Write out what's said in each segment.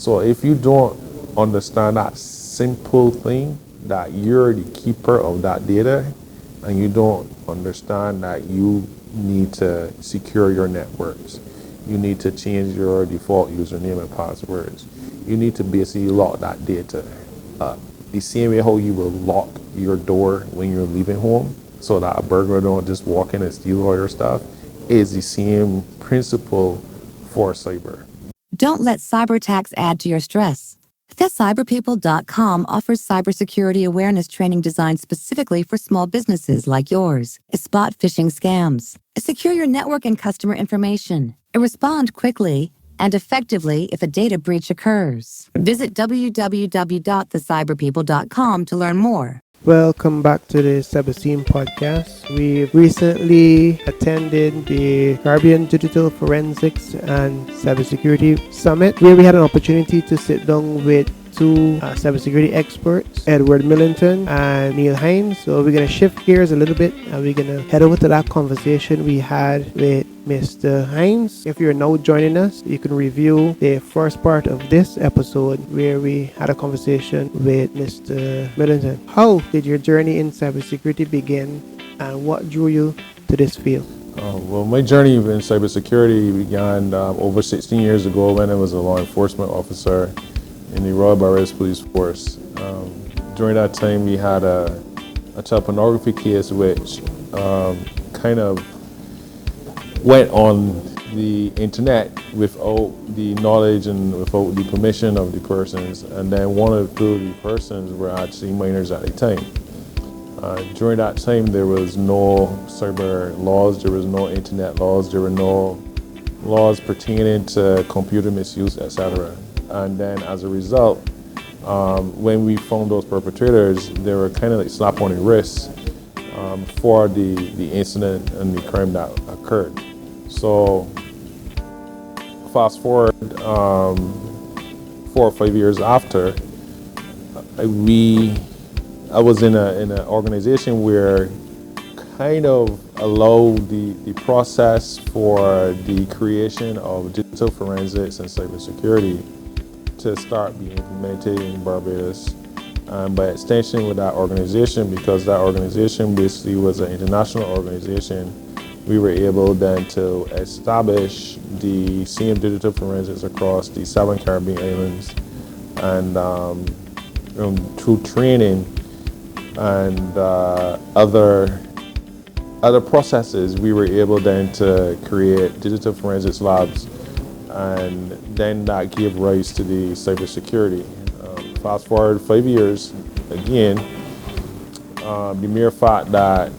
So if you don't understand that simple thing, that you're the keeper of that data, and you don't understand that you need to secure your networks, you need to change your default username and passwords, you need to basically lock that data up. The same way how you will lock your door when you're leaving home so that a burglar don't just walk in and steal all your stuff is the same principle for cyber. Don't let cyber attacks add to your stress. TheCyberPeople.com offers cybersecurity awareness training designed specifically for small businesses like yours. Spot phishing scams, secure your network and customer information, respond quickly and effectively if a data breach occurs. Visit www.thecyberpeople.com to learn more. Welcome back to the CyberScene podcast. We recently attended the Caribbean Digital Forensics and Cybersecurity Summit, where we had an opportunity to sit down with two cybersecurity experts, Edward Millington and Neil Hinds. So we're going to shift gears a little bit and we're going to head over to that conversation we had with Mr. Hinds. If you're now joining us, you can review the first part of this episode where we had a conversation with Mr. Millington. How did your journey in cybersecurity begin and what drew you to this field? Well, my journey in cybersecurity began over 16 years ago when I was a law enforcement officer in the Royal Barbados Police Force. During that time, we had a child pornography case which kind of went on the internet without the knowledge and without the permission of the persons, and then one or two of the persons were actually minors at the time. During that time, there was no cyber laws, there was no internet laws, there were no laws pertaining to computer misuse, etc. And then as a result, when we found those perpetrators, they were kind of like slap on the wrist for the incident and the crime that occurred. So fast forward 4 or 5 years after, I was in an organization where kind of allowed the process for the creation of digital forensics and cybersecurity to start being implemented in Barbados. And by extension with that organization, because that organization basically was an international organization, we were able then to establish the same digital forensics across the 7 Caribbean islands. And through training and other processes, we were able then to create digital forensics labs, and then that gave rise to the cybersecurity. Fast forward 5 years, again, the mere fact that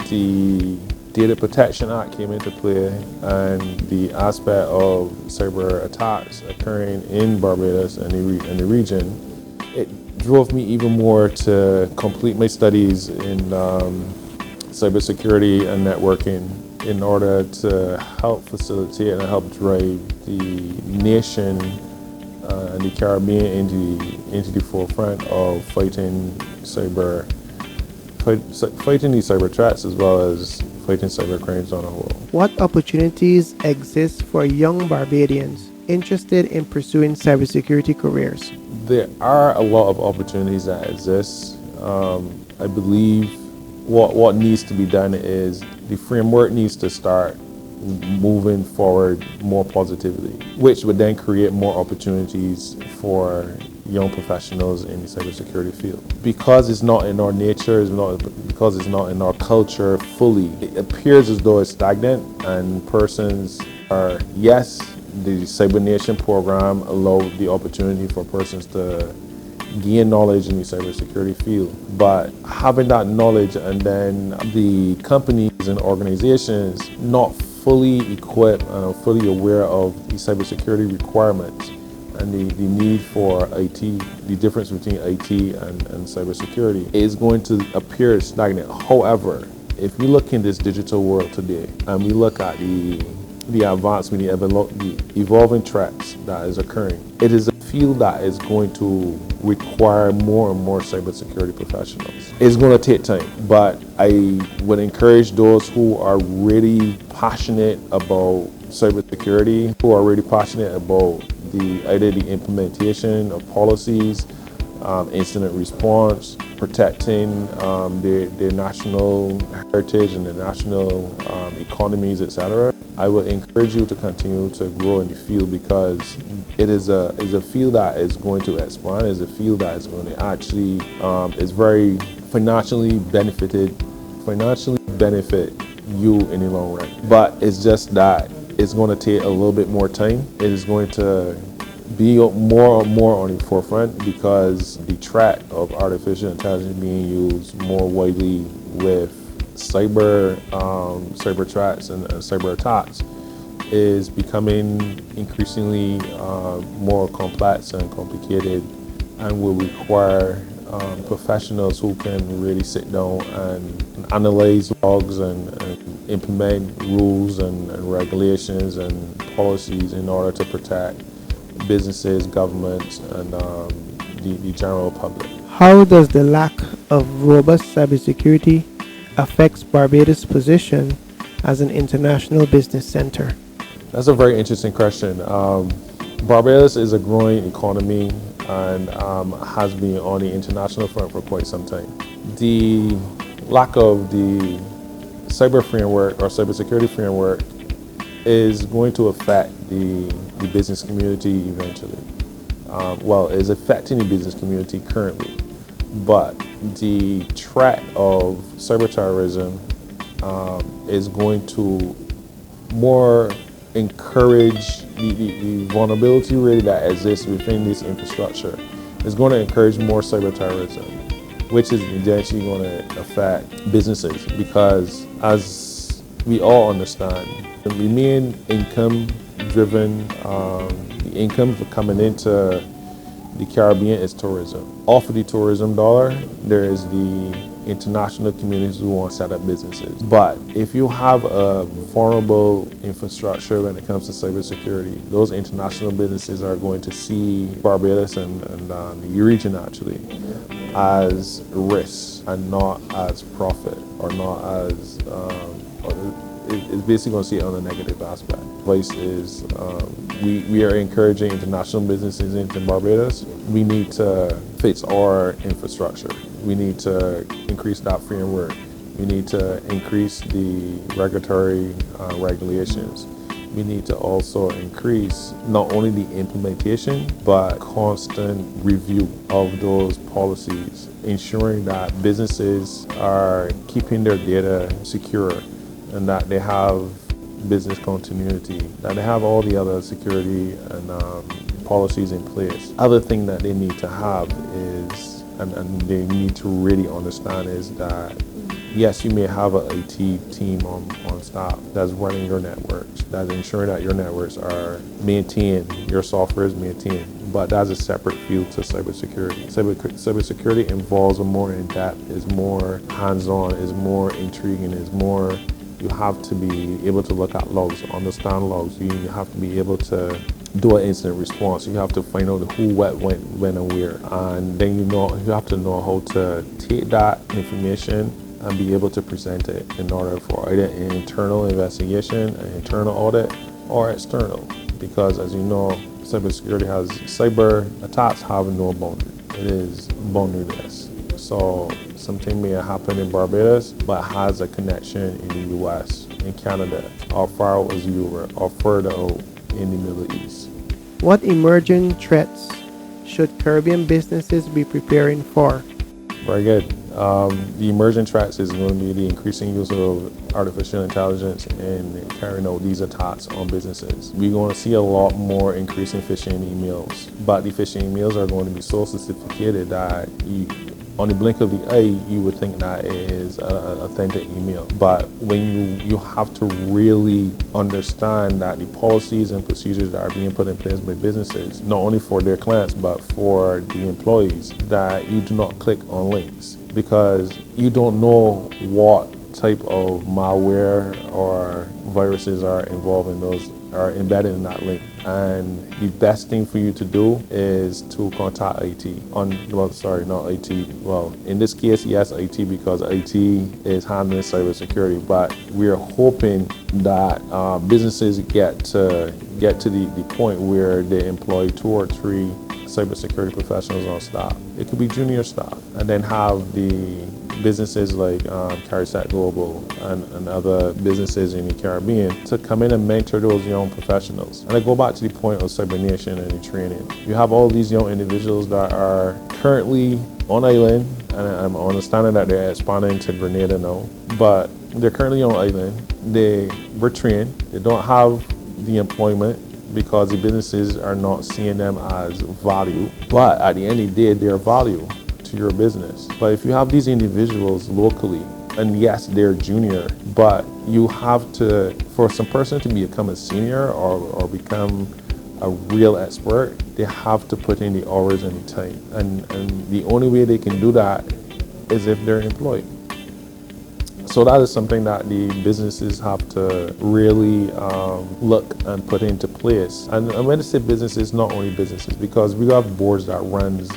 the Data Protection Act came into play and the aspect of cyber attacks occurring in Barbados and the region, it drove me even more to complete my studies in cybersecurity and networking in order to help facilitate and help drive the nation and the Caribbean into the forefront of fighting these cyber threats as well as fighting cyber crimes on a whole. What opportunities exist for young Barbadians interested in pursuing cybersecurity careers? There are a lot of opportunities that exist. I believe what needs to be done is the framework needs to start moving forward more positively, which would then create more opportunities for young professionals in the cybersecurity field. Because it's not in our nature, because it's not in our culture fully, it appears as though it's stagnant, and persons are, yes, the Cyber Nation program allowed the opportunity for persons to gain knowledge in the cybersecurity field, but having that knowledge and then the companies and organizations not fully equipped and fully aware of the cybersecurity requirements and the need for IT, the difference between IT and cybersecurity is going to appear stagnant. However, if you look in this digital world today and we look at the advancement, the evolving threats that is occurring, it is a field that is going to require more and more cybersecurity professionals. It's going to take time, but I would encourage those who are really passionate about cybersecurity, who are really passionate about either the implementation of policies, incident response, protecting their national heritage and their national economies, etc. I would encourage you to continue to grow in the field because it is a field that is going to expand. It's a field that is going to actually is very financially benefit you in the long run. But it's just that it's going to take a little bit more time. It is going to be more and more on the forefront because the threat of artificial intelligence being used more widely with cyber threats and cyber attacks is becoming increasingly more complex and complicated, and will require professionals who can really sit down and analyze logs and implement rules and regulations and policies in order to protect businesses, governments, and the general public. How does the lack of robust cybersecurity affects Barbados' position as an international business center? That's a very interesting question. Barbados is a growing economy and has been on the international front for quite some time. The lack of the cyber framework or cybersecurity framework is going to affect the business community eventually. Well, it's affecting the business community currently, but the threat of cyber terrorism is going to more encourage the vulnerability really that exists within this infrastructure. It's going to encourage more cyber terrorism, which is eventually going to affect businesses because, as we all understand, the main income driven, the income coming into the Caribbean is tourism. Off of the tourism dollar, there is the international communities who want to set up businesses. But if you have a vulnerable infrastructure when it comes to cybersecurity, those international businesses are going to see Barbados and the region actually as risks and not as profit, or not as it's basically going to see it on a negative aspect. Place is we are encouraging international businesses into Barbados. We need to fix our infrastructure. We need to increase that framework. We need to increase the regulatory regulations. We need to also increase not only the implementation, but constant review of those policies, ensuring that businesses are keeping their data secure and that they have business continuity, that they have all the other security and policies in place. Other thing that they need to have is, and they need to really understand, is that yes, you may have an IT team on staff that's running your networks, that's ensuring that your networks are maintained, your software is maintained, but that's a separate field to cybersecurity. Cybersecurity involves a more in-depth, is more hands-on, is more intriguing, is more, you have to be able to look at logs, understand logs, you have to be able to do an incident response. You have to find out who, what, when, and where. And then you have to know how to take that information and be able to present it in order for either an internal investigation, an internal audit, or external. Because as you know, cyber attacks have no boundary. It is boundaryless. So something may happen in Barbados, but has a connection in the US, in Canada, or far out as Europe, or further out in the Middle East. What emerging threats should Caribbean businesses be preparing for? Very good. The emerging threats is going to be the increasing use of artificial intelligence in carrying out these attacks on businesses. We're going to see a lot more increase in phishing emails, but the phishing emails are going to be so sophisticated that on the blink of the eye, you would think that it is an authentic email. But when you have to really understand that the policies and procedures that are being put in place by businesses, not only for their clients, but for the employees, that you do not click on links, because you don't know what type of malware or viruses are involved in those are embedded in that link. And the best thing for you to do is to contact IT not IT. Well, in this case, yes, IT, because IT is handling cybersecurity. But we are hoping that businesses get to the point where they employ 2 or 3 cybersecurity professionals on staff. It could be junior staff, and then have the businesses like Carisat Global and other businesses in the Caribbean to come in and mentor those young professionals. And I go back to the point of Cyber Nation and the training. You have all these young individuals that are currently on island, and I'm understanding that they're expanding to Grenada now, but they're currently on island. They were trained. They don't have the employment because the businesses are not seeing them as value. But at the end of the day, they're value to your business. But if you have these individuals locally, and yes, they're junior, but you have to, for some person to become a senior or become a real expert, they have to put in the hours and the time. And the only way they can do that is if they're employed. So that is something that the businesses have to really look and put into place. And when I say businesses, not only businesses, because we have boards that runs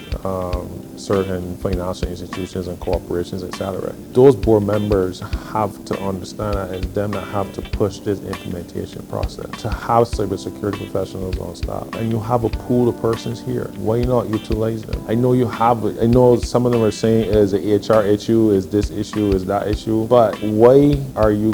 certain financial institutions and corporations, etc. Those board members have to understand that it's them that have to push this implementation process, to have cybersecurity professionals on staff. And you have a pool of persons here. Why not utilize them? I know some of them are saying is an HR issue, is this issue, is that issue, but why are you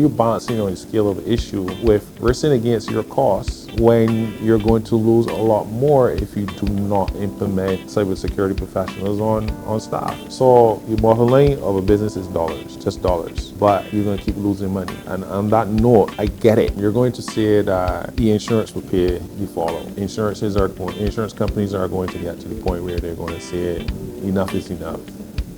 balancing on a scale of issue with risking against your costs when you're going to lose a lot more if you do not implement cybersecurity professionals on staff? So the bottom line of a business is dollars, just dollars, but you're going to keep losing money. And on that note, I get it. You're going to say that the insurance will pay the follow. Insurance companies are going to get to the point where they're going to say enough is enough.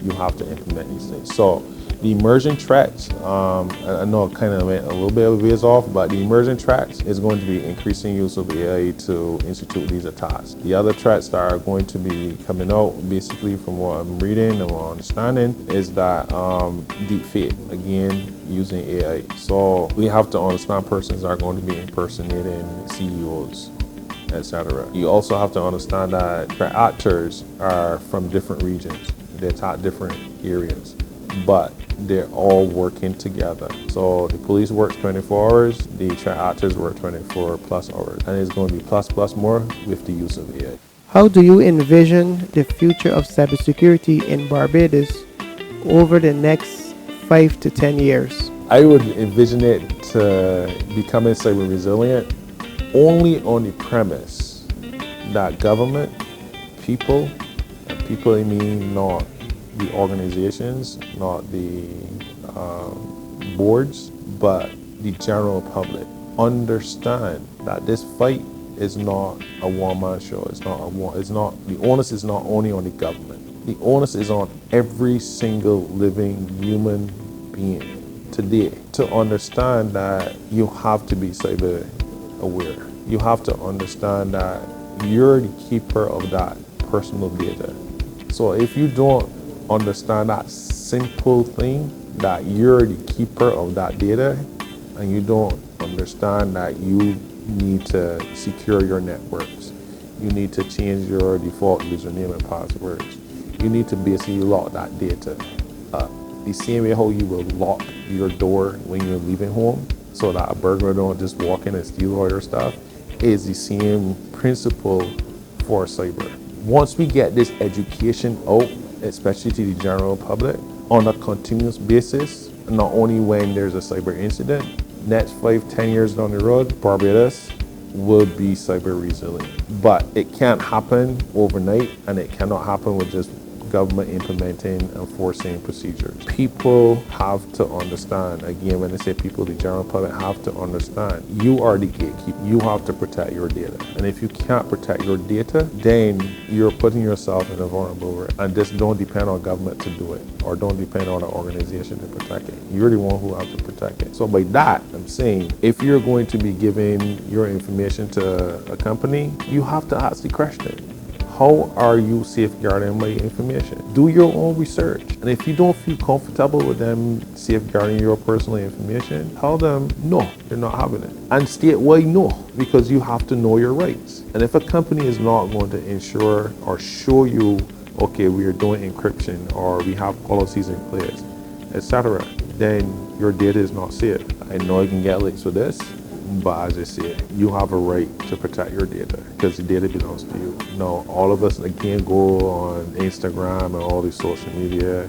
You have to implement these things. So the emerging tracks, I know it kind of went a little bit of a ways off, but the emerging tracks is going to be increasing use of AI to institute these attacks. The other tracks that are going to be coming out, basically from what I'm reading and what I'm understanding, is that deepfake, again, using AI. So we have to understand persons are going to be impersonating CEOs, etc. You also have to understand that threat actors are from different regions. They attack different areas, but they're all working together. So the police works 24 hours, the threat actors work 24 plus hours, and it's going to be plus more with the use of AI. How do you envision the future of cybersecurity in Barbados over the next 5 to 10 years? I would envision it to becoming cyber resilient only on the premise that government, people, and people I mean not the organizations, not the boards, but the general public understand that this fight is not a one-man show. The onus is not only on the government. The onus is on every single living human being today to understand that you have to be cyber aware. You have to understand that you're the keeper of that personal data. So if you don't understand that simple thing, that you're the keeper of that data, and you don't understand that you need to secure your networks, you need to change your default username and passwords, you need to basically lock that data up. The same way how you will lock your door when you're leaving home so that a burglar don't just walk in and steal all your stuff, is the same principle for cyber. Once we get this education out, especially to the general public, on a continuous basis, not only when there's a cyber incident, next 5-10 years down the road, Barbados will be cyber resilient. But it can't happen overnight, and it cannot happen with just government implementing and forcing procedures. People have to understand, again, when I say people, the general public have to understand, you are the gatekeeper. You have to protect your data. And if you can't protect your data, then you're putting yourself in a vulnerable risk. And just don't depend on government to do it, or don't depend on an organization to protect it. You're the one who has to protect it. So by that, I'm saying, if you're going to be giving your information to a company, you have to ask the question, How are you safeguarding my information? Do your own research. And if you don't feel comfortable with them safeguarding your personal information, tell them no, you're not having it. And state why no, because you have to know your rights. And if a company is not going to ensure or show you, okay, we are doing encryption or we have policies in place, etc., then your data is not safe. I know I can get leaks with this, but as I said, you have a right to protect your data because the data belongs to you. Now, all of us again go on Instagram and all these social media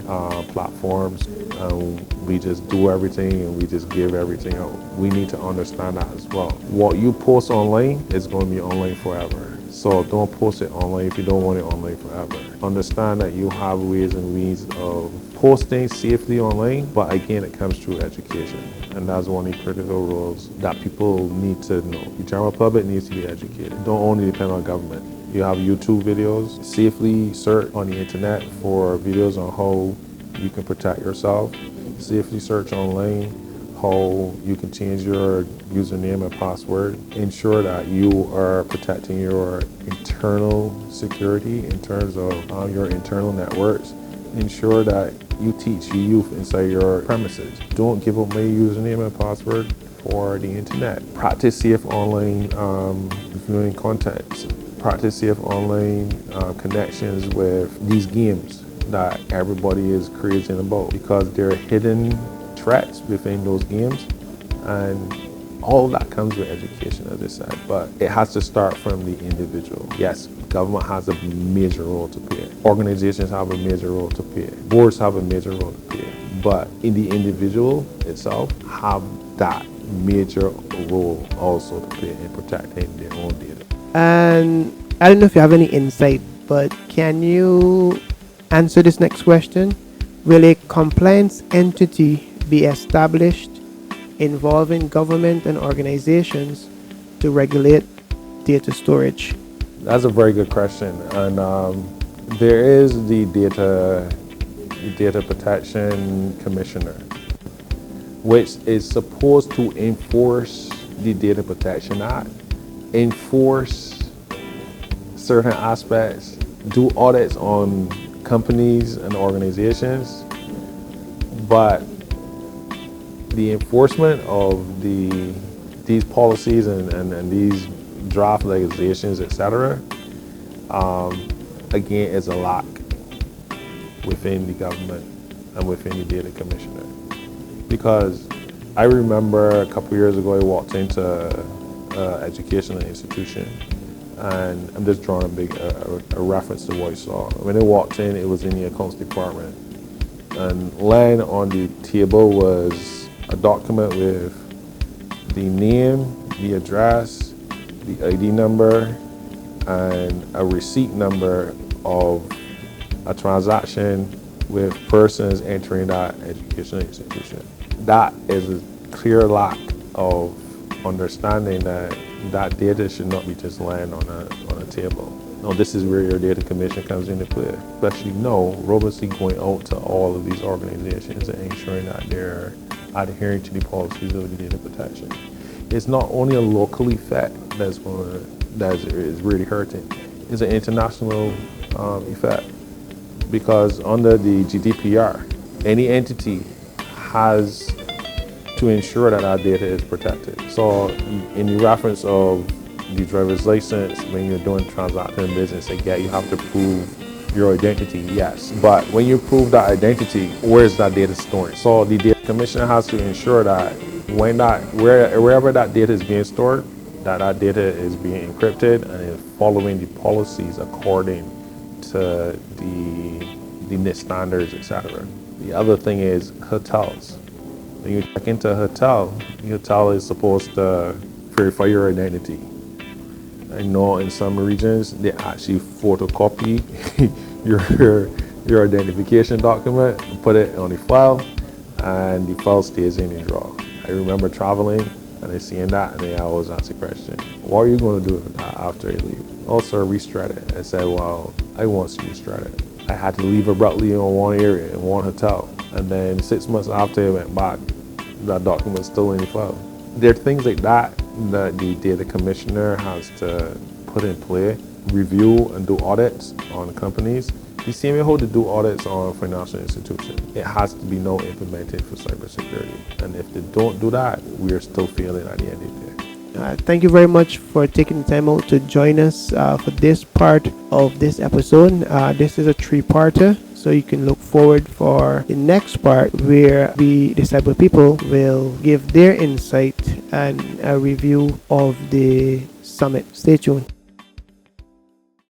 platforms. We just do everything and we just give everything out. We need to understand that as well. What you post online is going to be online forever. So don't post it online if you don't want it online forever. Understand that you have ways and means of posting safely online, but again, it comes through education. And that's one of the critical roles that people need to know. The general public needs to be educated. Don't only depend on government. You have YouTube videos. Safely search on the internet for videos on how you can protect yourself. Safely search online how you can change your username and password. Ensure that you are protecting your internal security in terms of your internal networks. Ensure that you teach your youth inside your premises. Don't give up my username and password for the internet. Practice safe online viewing content. Practice safe online connections with these games that everybody is crazy about, because there are hidden threats within those games, and all of that comes with education, as I said, but it has to start from the individual. Yes, government has a major role to play. Organizations have a major role to play. Boards have a major role to play. But in the individual itself have that major role also to play in protecting their own data. And I don't know if you have any insight, but can you answer this next question? Will a compliance entity be established involving government and organizations to regulate data storage? That's a very good question. And there is the Data Protection Commissioner, which is supposed to enforce the Data Protection Act, enforce certain aspects, do audits on companies and organizations, but the enforcement of these policies and these draft legislations, etc., again, is a lack within the government and within the Data Commissioner. Because I remember a couple years ago, I walked into an educational institution, and I'm just drawing a reference to what I saw. When I walked in, it was in the accounts department, and laying on the table was a document with the name, the address, the ID number, and a receipt number of a transaction with persons entering that educational institution. That is a clear lack of understanding that that data should not be just lying on a table. Now, this is where your data commission comes into play, especially robustly going out to all of these organizations and ensuring that they're adhering to the policies of the data protection. It's not only a local effect that is really hurting, it's an international effect, because under the GDPR, any entity has to ensure that our data is protected. So in the reference of the driver's license, when you're doing transacting business, again, you have to prove your identity, yes. But when you prove that identity, where is that data stored? So the data commissioner has to ensure that wherever that data is being stored, that data is being encrypted and is following the policies according to the NIST standards, etc. The other thing is hotels. When you check into a hotel, the hotel is supposed to verify your identity. I know in some regions they actually photocopy your identification document and put it on the file, and the file stays in the drawer. I remember traveling and I seeing that, and they always ask the question, what are you going to do with that after you leave? Oh, sir, restart it. I said, well, I want to restart it. I had to leave abruptly in one area, in one hotel, and then 6 months after I went back, that document was still in the file. There are things like that that the data commissioner has to put in play review and do audits on companies, the same way how to do audits on financial institutions. It has to be now implemented for cybersecurity. And if they don't do that, we are still failing at the end of the day. Thank you very much for taking the time out to join us for this part of this episode. This is a 3-parter, so you can look forward for the next part where the cyber people will give their insight and a review of the summit. Stay tuned.